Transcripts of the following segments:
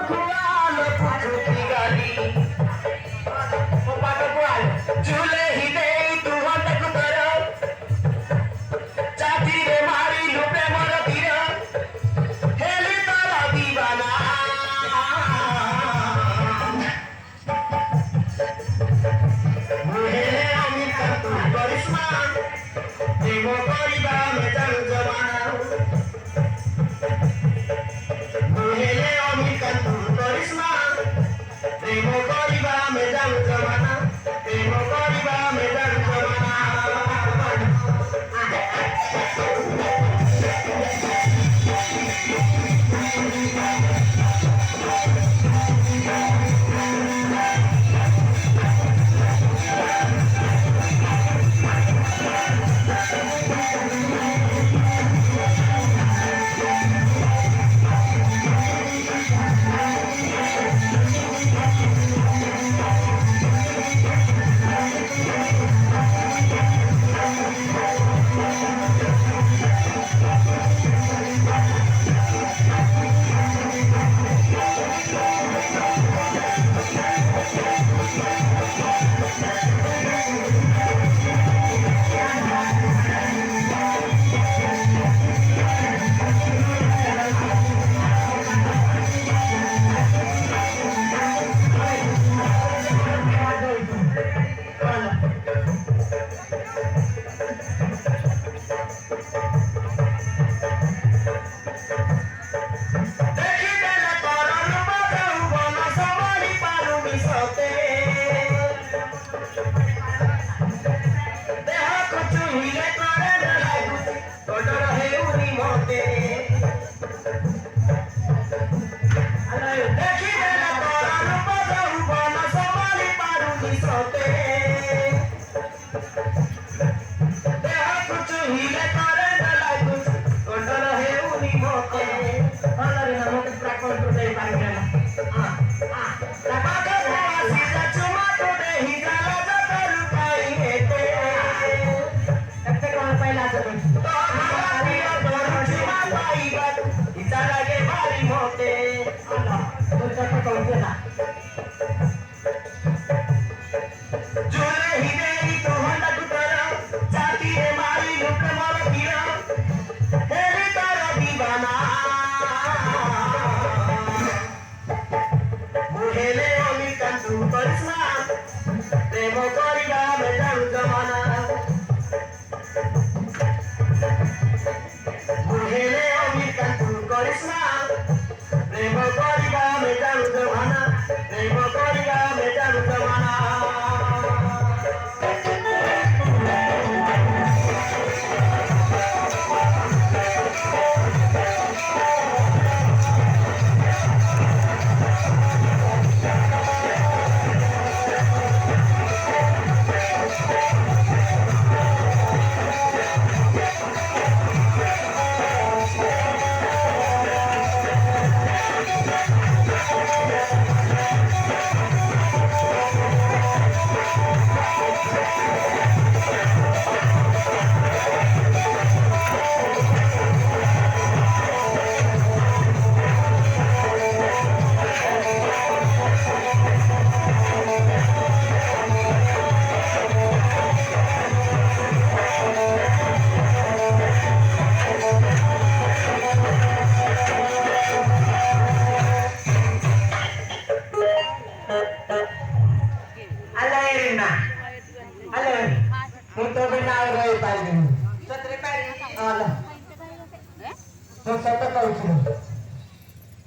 खुआल फुटकी गाली पानो खुआल झूले ही दे तू हटक कर चाची रे मारी लुपे मर तीर हेली तारा दीवाना मुहेले अमिर का तू करिश्मा प्रेम करिबा में जान जमाना मुहेले अमिर का तू करिश्मा प्रेम करिबा में जान जमाना प्रेम करिबा में जान जमाना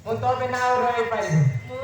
Untuk benar orang